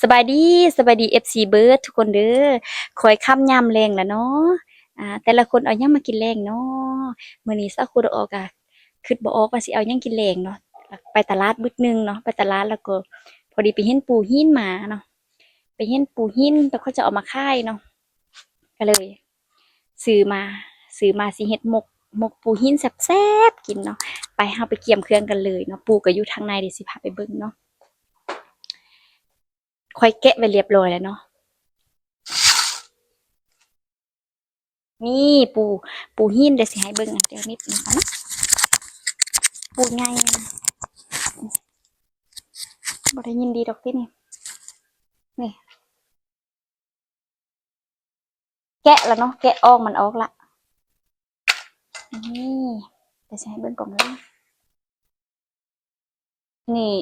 สบายดีสบายดีFCเบิร์ดทุกคนเด้อคอยค่ำยามแรงแล้วเนาะแต่ละคนเอาหยังมากินแรงเนาะมื้อนี้สักคนออกคิดบ่ออกว่าสิเอาหยังกินแรงเนาะไปตลาดบึกหนึงเนาะไปตลาดแล้วก็พอดีไปเห็นปูหินมาเนาะไปเห็นปูหินแต่เขาจะเอามาขายเนาะก็เลยซื้อมาซื้อมาสิเฮ็ดหมกปูหินแซ่บๆกินเนาะไปเฮาไปเกี่ยมเครื่องกันเลยเนาะปูก็อยู่ทางในเดี๋ยวสิพาไปเบิ่งเนาะค่อยแกะไว้เรียบร้อยแล้วเนาะ นี่ปูหินเดี๋ยวสิให้เบิ่งเดี๋ยวนิดนึงก่อนเนาะปูใหญ่บ่ได้ยินดีดอกตินี่แกะแล้วเนาะแกะออกมันออกละนี่เดี๋ยวสิให้เบิ่งก่อนเลยนี่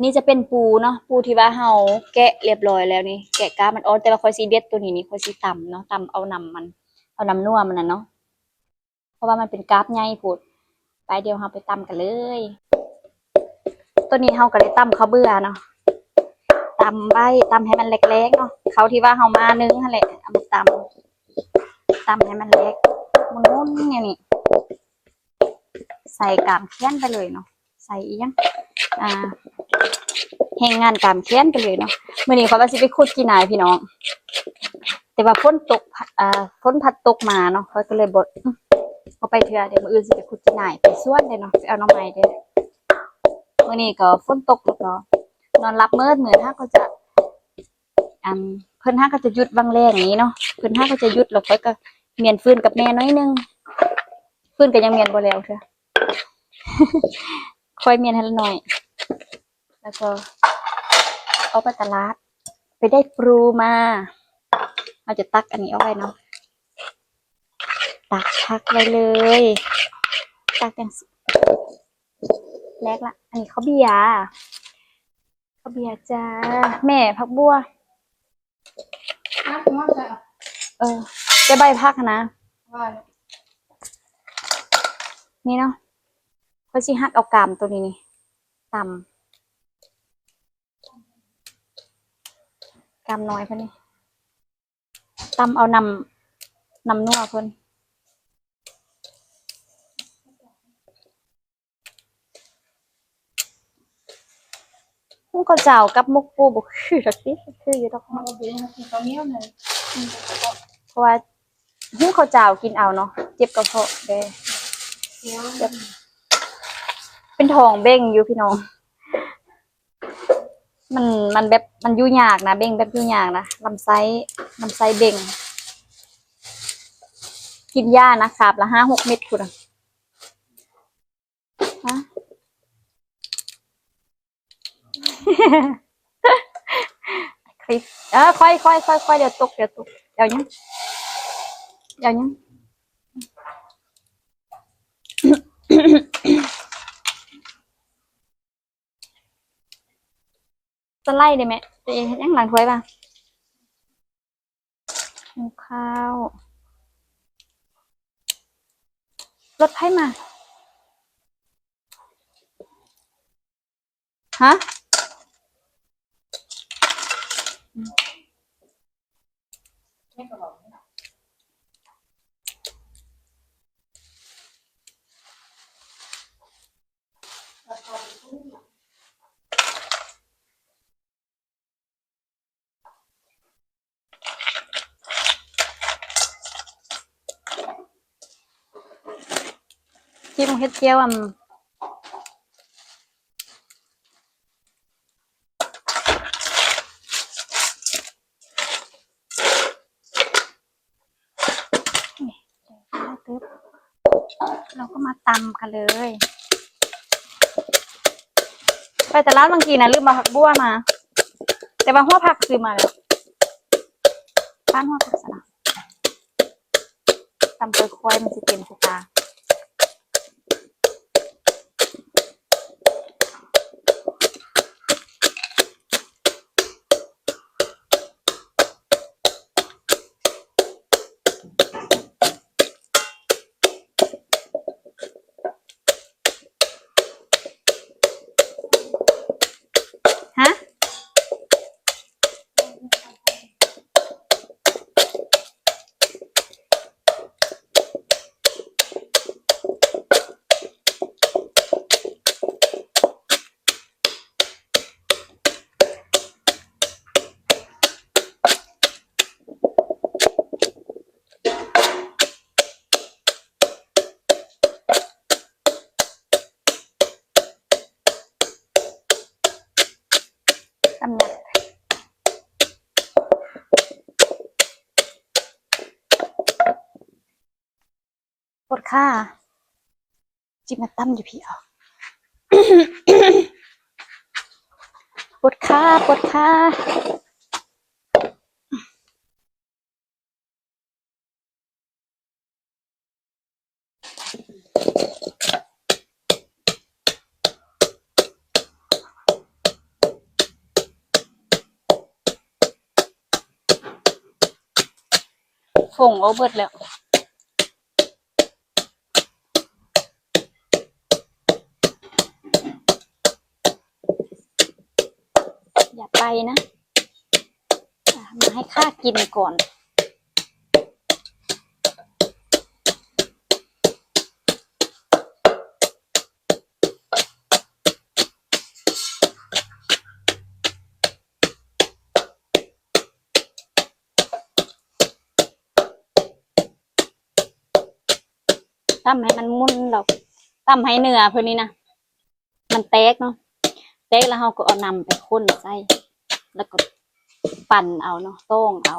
นี่จะเป็นปูเนาะปูที่ว่าเฮาแกะเรียบร้อยแล้วนี่แกะกล้ามมันออกแต่ว่าค่อยสิเด็ดตัวนี้นี่ค่อยสิตำเนาะตำเอานำมันเอานำนัวมันน่ะเนาะเพราะว่ามันเป็นกราฟใหญ่พูดไปเดี๋ยวเฮาไปตำกันเลยตัวนี้เฮาก็ได้ตำข้าวเบื่อเนาะ ตำใบตำให้มันเล็กๆเนาะเขาที่ว่าเฮามานึ่งหั่นแหละเอามาตำให้มันเล็กมุนๆเนี่ยนี่ใส่กามเคี่ยนไปเลยเนาะใส่อีหยังอ่าแห้งงานกามเคี่ยนไปเลยเนาะมื้อนี้เขาว่าสิไปขุดกี่นายพี่น้องแต่ว่าฝนตกฝนพัดตกมาเนาะเขาก็เลยบ่เอาไปเถื่อเดี๋ยวมื้ออื่นสิไปขุดกี่นายไปสวนเลยเนาะไปเอาหน่อไม้เด้อมื้อนี้ก็ฝนตกแล้วก็นอนรับมื้อถ้าก็จะเพิ่นห้าก็จะหยุดบางแรงอย่างนี้เนาะเพิ่นห้าก็จะหยุดแล้วค่อยก็เมียนฟืนกับแม่น้อยนึงฟืนก็ยังเมียนบ่แล้วเถอะ ค่อยเมียนให้ละหน่อยแล้วก็เอาไปตลาดไปได้ปลูมาเราจะตักอันนี้เอาไว้เนาะตักพักไว้เลยตักอย่างแรกละอันนี้ข้าวเบียร์จ้าแม่ผักบัวจะใบพักนะนี่เนาะเขาสิหักเอากามตัวนี้นี่ตำกามน้อยเพิ่นนี่ตำเอานำนัวเพิ่นมุกข้าวเจ้ากับมุกปูบ่คือดอกติคืออยู่ดอกเพราะว่าหุ้งข้าวเจ้ากินเอาเนาะเจ็บกระเพาะเด้เป็นท้องเบ้งอยู่พี่น้องมันแบบมันยุ่ยากนะเบ้งแบบยุ่ยากนะลำไส้เบ้งกินยานะคาบละ5-6 เม็ดคุณฮะ คลิปค่อยเดี๋ยวตกเดี๋ยวยังจะไล่ได้ไหมจะยังหลังถ้วยป่ะข้าวรถไผ่มาฮะที่มึงเฮ็ดเจียวเราก็มาตำกันเลยไปแต่ร้านบางทีนะลืมมาผักบัวมาแต่ว่าหัวผักซื้อมาแล้วบ้านหัวผักสนะตำเปลือกควายมันสิเต็มสตาฮะ ำยักปวดขาจิบมาตั้มอยู่พี่เอาปวดขาปวดขาฝงเอาเบิดแล้วอย่าไปนะมาให้ข้ากินก่อนตั้มให้มันมุนเราตั้มให้เนื้อเพื่อนนี้นะมันแตกเนาะแตกแล้วเราก็เอานำไปข้นใส่แล้วก็ปั่นเอาเนาะโต้งเอา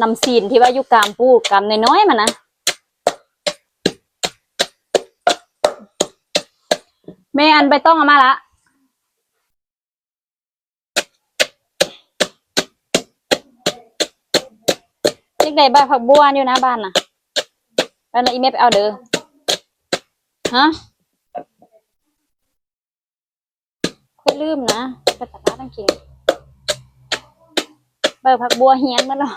นำซีนที่ว่าอยู่กามปูกามน้อยๆมันนะแม่อันไปต้องเอามาละเด็กใดบ้านผักบัวอยู่นะบ้านน่ะแล้วอีเมฟไปเอาเด้อฮะค่อยลืมนะไปตัดร้านตั้งกินใบผักบัวเฮี้ยนมันเนาะ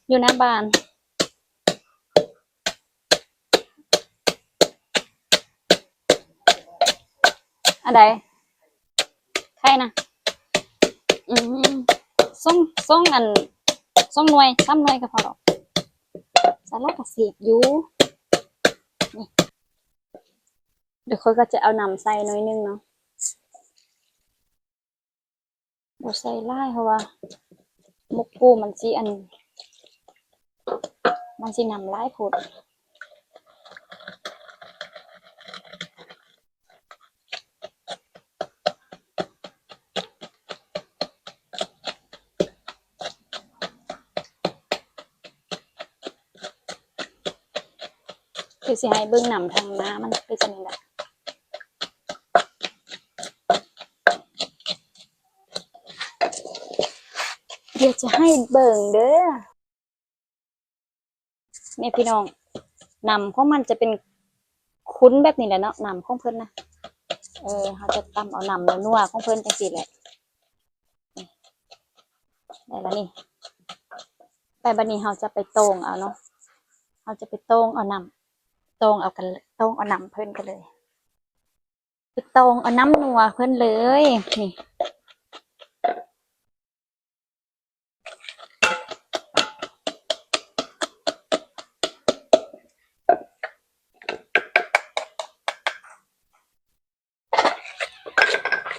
อยู่หน้าบ้านอะไรใครนะส่งอันส่งหน่วยซ้ำหน่วยก็พอหรอกสารพัดเสียบอยู่นี่เดี๋ยวค่อยก็จะเอานำใส่หน่อยนึงเนาะบ่ใส่ไล่เพราะว่ามุกปูมันสินำไล่ผดคือสิให้เบิ่งนำทางน้ามันคือจะนี่แหละเดี๋ยวจะให้เบิ่งเด้อเนี่ยพี่น้องนำของมันจะเป็นคุ้นแบบนี้แหละเนาะนำของเพิ่นนะเขาจะตำเอานำแล้วนัวของเพิ่นจังสิแหละได้แล้วนี่ไปบัดนี้เขาจะไปโต้งเอาเนาะเขาจะไปโต้งเอานำโต้งเอากันโต้งเอานำเพิ่นกันเลยไปโต้งเอาน้ำนัวเพิ่นเลยนี่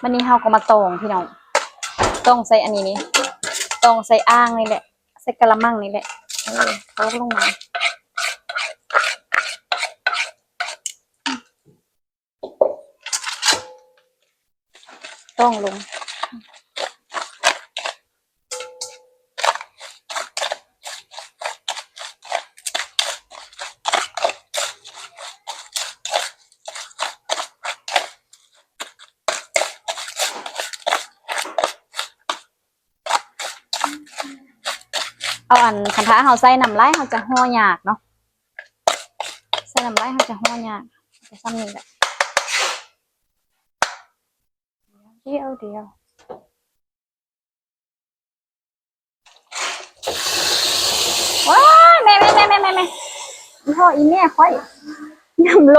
วันนี้เราก็มาตองพี่น้องตองใส่อันนี้นี่ตองใส่อ่างนี่แหละใส่กะละมังนี่แหละเขาลงมาต้องลงเอาอันคันท้าเขาใส่น้ำลายเขาจะห่อยากเนาะใส่น้ำลายเขาจะห่อยากจะซ้ำนี่แหละเดียวว้าแม่พ่ออีแม่ค่อยน้ำโล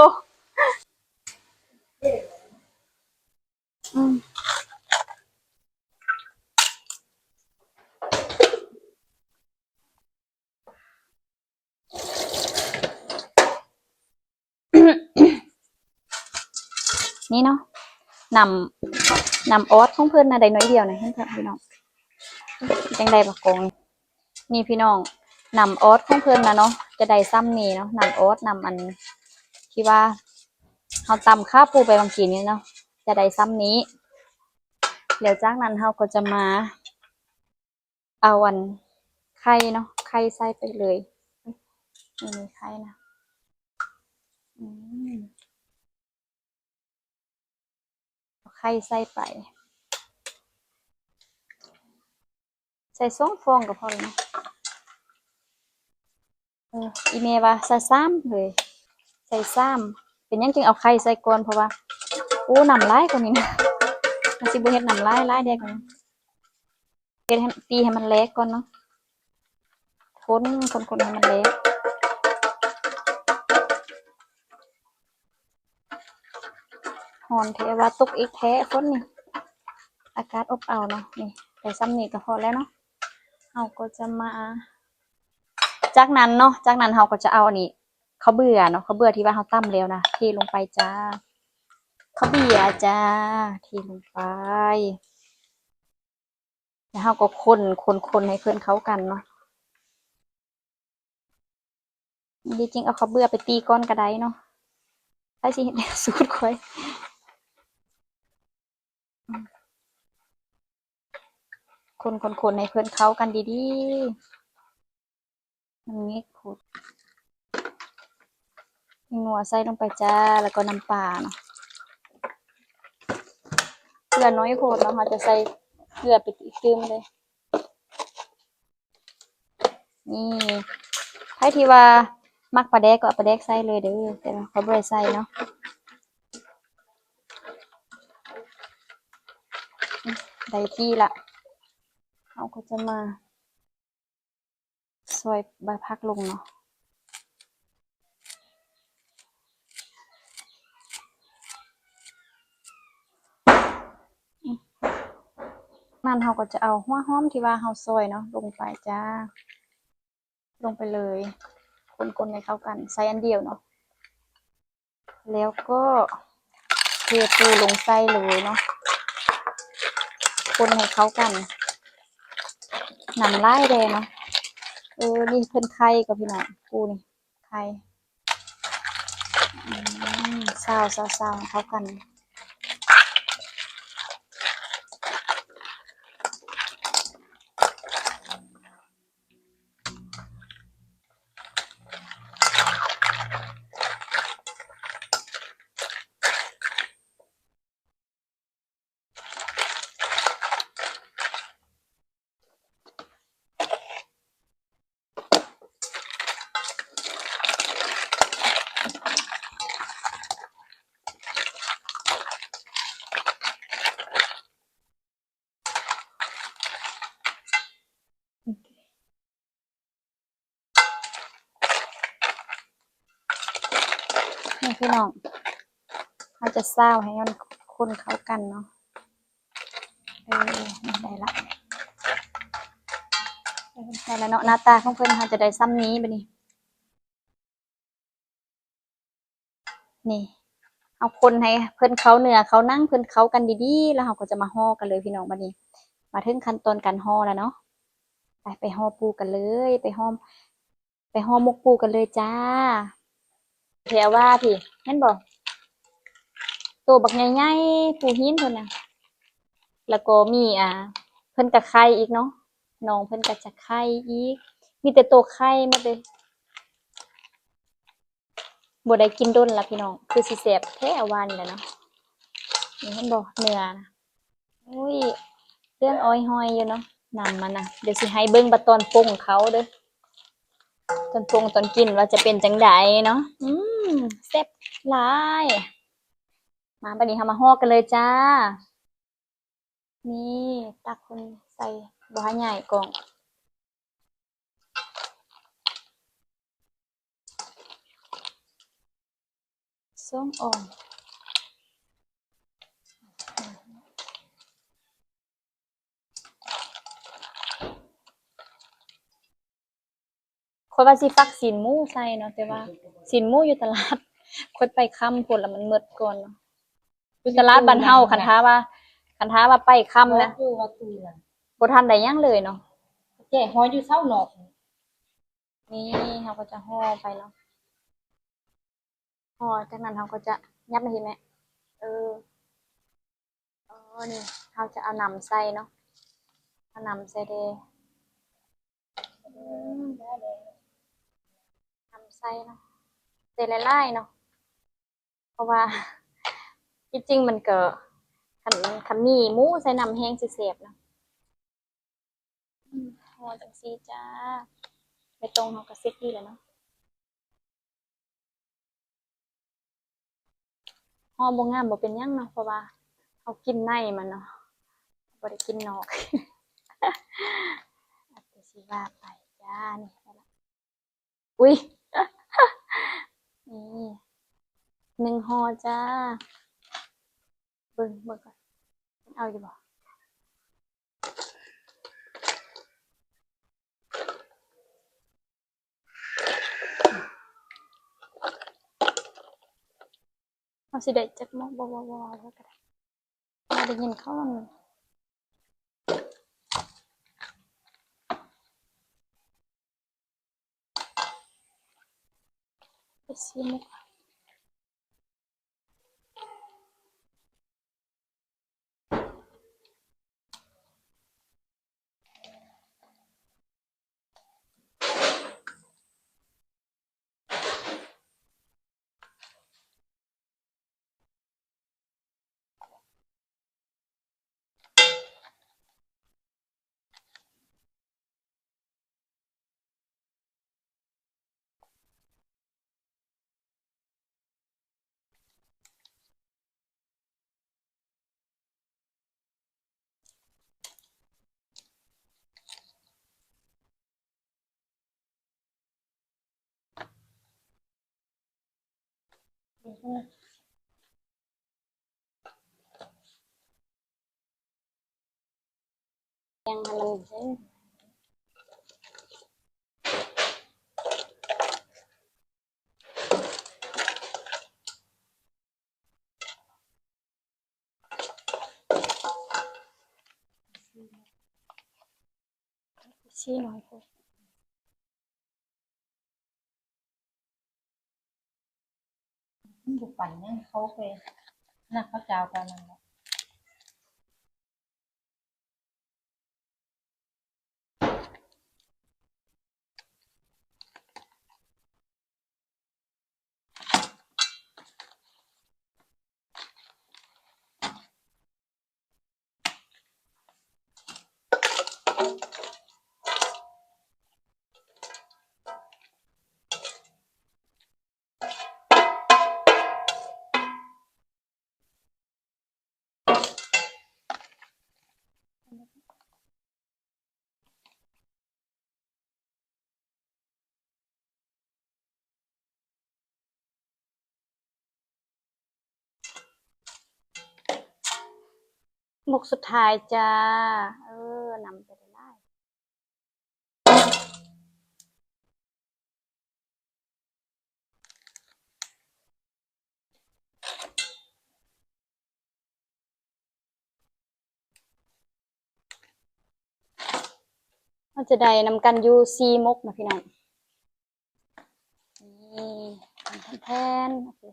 นี่เนาะนำออสของเพื่อนนะได้น้อยเดียวนะเพื่อนพี่น้องจังใดปะกงนี่พี่น้องนำออสของเพื่อนนะเนาะจะได้ซ้ำนี่เนาะนำออสนำอันที่ว่าเขาตำข้าวปูไปบางทีนี้เนาะจ จะได้ซ้ำนี้เดี๋ยวจากนั้นเราก็จะมาเอาอันไข่เนาะไข่ใส่ไปเลยนี่มีไข่นะอืมเอาไข่ใส่ไปใส่2 ฟองก็พอแล้วเนาะอีเมว่าใส่3เลยใส่3เป็นหยังจึงเอาไข่ใส่ก่อนเพราะว่าโอ้น้ำลายกว่านี้นะมันสิบ่เฮ็ดน้ำลายหลายแดกว่านี้เฮ็ดให้ตีให้มันแหลกก่อนเนาะคนให้มันแหลกฮ้อนแท้ว่าตกอีกแท้คนนี่อากาศอบอ้าวเนาะนี่แต่ซ้ำนี้ก็พอแล้วเนาะเราก็จะมาจากนั้นเนาะจากนั้นเราก็จะเอาอันนี้ข้าวเบื่อเนาะข้าวเบื่อที่ว่าเราตั้มแล้วนะเทลงไปจ้าข้าวเบื่อจ้าเทลงไปแล้วเราก็คนให้เพื่อนเข้ากันเนาะจริงๆเอาข้าวเบื่อไปตีก้อนก็ได้เนาะถ้าสิเห็นสูตรค่อยคนให้เพื่อนเข้ากันดีๆอย่างนี้พูดนัวใส่ลงไปจ้าแล้วก็น้ำปลาเนาะเกลือน้อยโพดเนาะเราจะใส่เกลือไปอีกตึมเลยนี่ให้ที่ว่ามักปลาแดกก็เอาปลาแดกใส่เลยเด้อแต่เขาบ่ได้ใส่เนาะได้ที่ละเราก็จะมาซอยใบพักลงเนาะนั่นเราก็จะเอาหัวหอมที่ว่าเราซอยเนาะลงไปจ้าลงไปเลยคนให้เข้ากันใส่อันเดียวเนาะแล้วก็เทปูลงใส่เลยเนาะคนให้เข้ากันน้ำลายแดงเนาะนี่เพิ่นไข่กับพี่น้องปูนี่ไข่ซาวเข้ากันนี่พี่น้องเราจะซาวให้มันคนเข้ากันเนาะได้ละได้แล้วเนาะหน้าตาของเพิ่นเราจะได้ซ้ำนี้บัดนี้นี่เอาคนให้เพิ่นเขาเนื้อเขานั่งเพิ่นเขากันดีๆแล้วเราก็จะมาห่อกันเลยพี่น้องบัดนี้มาถึงขั้นตอนการห่อแล้วเนาะไปห่อปูกันเลยไปห่อหมกปูกันเลยจ้าแถวว่าพี่เห็นบ่ตัวบักใหญ่ๆปูหินเพิ่นน่ะแล้วก็มีเพิ่นก็ไข่อีกเนาะน้องเพิ่นก็จะไข่อีกมีแต่ตัวไข่หมดเลยบ่ได้กินดนล่ะพี่น้องคือสิแซ่บแท้ว่านี่แหละเนาะนี่เห็นบ่เนื้อนะอุ้ยเรื่องอ้อยห้อยอยู่เนาะนำมันน่ะเดี๋ยวสิให้เบิ่งบัดตอนปรุงเขาเด้อตอนปรุงตอนกินว่าจะเป็นจังไดเนาะแซ่บหลายมาบัดนี้เฮามาฮ้อกันเลยจ้านี่ตักคนใส่บ่ให้ใหญ่กล่องส้มอ่อนข้อยว่าสิฟักซีนหมูใส่เนาะแต่ว่าซีนหมูอยู่ตลาดข้อยไปค่ำพุ่นแล้วมันหมดก่อนเนาะอยู่ตลาดบ้านเฮาคันท้าว่าไปค่ำนะอยู่ว่าตุยน่ะบ่ทันได้หยังเลยเนาะแจ้ฮ้อยอยู่เช้านอกนี่เฮาก็จะห่อไปเนาะห่อจากนั้นเฮาก็จะยัดมาเห็นไหมเออ นี่เราจะเอานำใส่เนาะเอานำใส่เด้นำใส่เนาะเจไล่ๆเนาะเพราะว่าที่จริงมันก็คันมีหมูใส่น้ำแห้งสิเสียบเนาะห่อจังซี่จ้าไปตรงเฮาก็เซ็ตดีแล้วเนาะห่อบ่งามบ่เป็นหยังเนาะเพราะว่าเฮากินในมันเนาะบ่ได้กินนอก อาจจะสิว่าไปจ้านี่ไปละอุ้ย นี่1ห่อจ้าเบิ่งก่อนเอาอยู่บ่เอาสิได้จักหม้อบ่แล้วก็ได้บ่ได้ยินเขามันไปซิมุกยังให้มันเส้นชี้หน่อยพอ บุกปั่นเนี่ยเขาไปนักเขาเจ้ากันนั่นแหละ หมกสุดท้ายจ้า นำไปได้เราจะได้นำกันอยู่4มกนะพี่น้องนี่แทนโอเค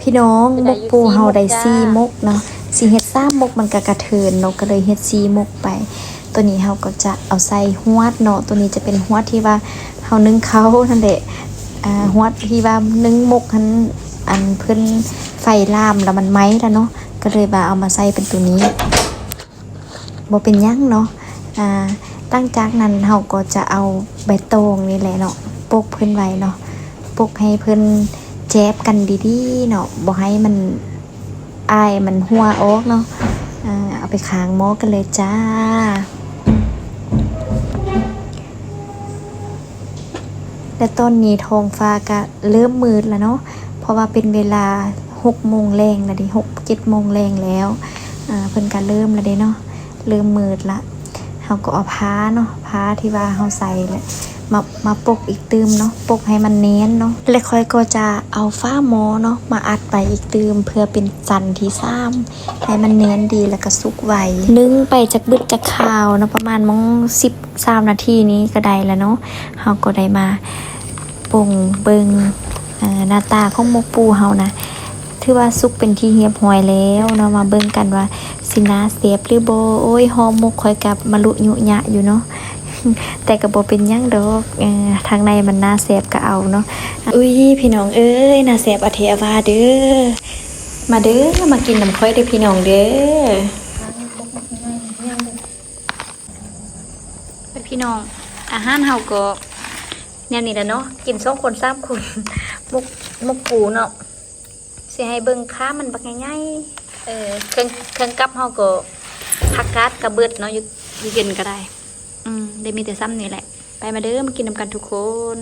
พี่น้องมกปูเฮาได้ จ้า 4มกเนาะสิเฮ็ด3มกมันก็กระเทินเนาะก็เลยเฮ็ด4มกไป ตัวนี้เฮาก็จะเอาใส่ฮวดเนาะตัวนี้จะเป็นฮวดที่ว่าเฮานึ่งเขานั่นแหละฮวดที่ว่านึ่งมกหันอันเพิ่นไฟลามแล้วมันไหม้แล้วเนาะก็เลยว่าเอามาใส่เป็นตัวนี้บ่เป็นหยังเนาะตั้งจากนั้นเฮาก็จะเอาใบตองนี่แหละเนาะปกเพิ่นไว้เนาะปกให้เพิ่นแจ๊บกันดีๆเนาะบ่ให้มันอายมันหัวออกเนาะเอาไปค้างหม้อกันเลยจ้าและตอนนี้ท้องฟ้าก็เริ่มมืดแล้วเนาะเพราะว่าเป็นเวลา6 โมงแรงแล้วดิ6-7 โมงแรงแล้วเพิ่นก็เริ่มแล้วเด้เนาะเริ่มมืดละเฮาก็เอาผ้าเนาะผ้าที่ว่าเฮาใส่แหละมาปกอีกตืมเนาะปกให้มันเน้นเนาะแล้วค่อยก็จะเอาฝ้าหม้อเนาะมาอัดไปอีกตืมเพื่อเป็นจันที่3ให้มันเน้นดีแล้วก็สุกไวนึ่งไปจากบึกจากข้าวเนาะประมาณ13 นาทีนี้ก็ได้แล้วเนาะเฮาก็ได้มาปรุงเบิงหน้าตาของหมกปูเฮานะ ถือว่าสุกเป็นที่เรียบร้อยแล้วเนาะมาเบิ่งกันว่าสินาเสียบหรือบ่โอ้ยห่อหมกข่อยกับมะลุยุยะอยู่เนาะ แต่ก็บ่เป็นหยังดอกทางในมันน่าแซ่บก็เอาเนาะอุ้ยพี่น้องเอ้ยน่าแซ่บอะเทอว่าเด้อมาเด้อมากินน้ำค่อยเด้อพี่น้องเด้อพี่น้องอาหารเฮาก็แนวนี้แหละเนาะกิน2คน3คน มุกปูเนาะสิให้เบิ่งค้ามันบักง่ายๆเครื่องกับเฮาก็ผักกาดกระเบิดเนาะอยู่เย็นก็ได้ได้มีแต่ซ้ำนี่แหละไปมาเด้อมากินนำกันทุกคน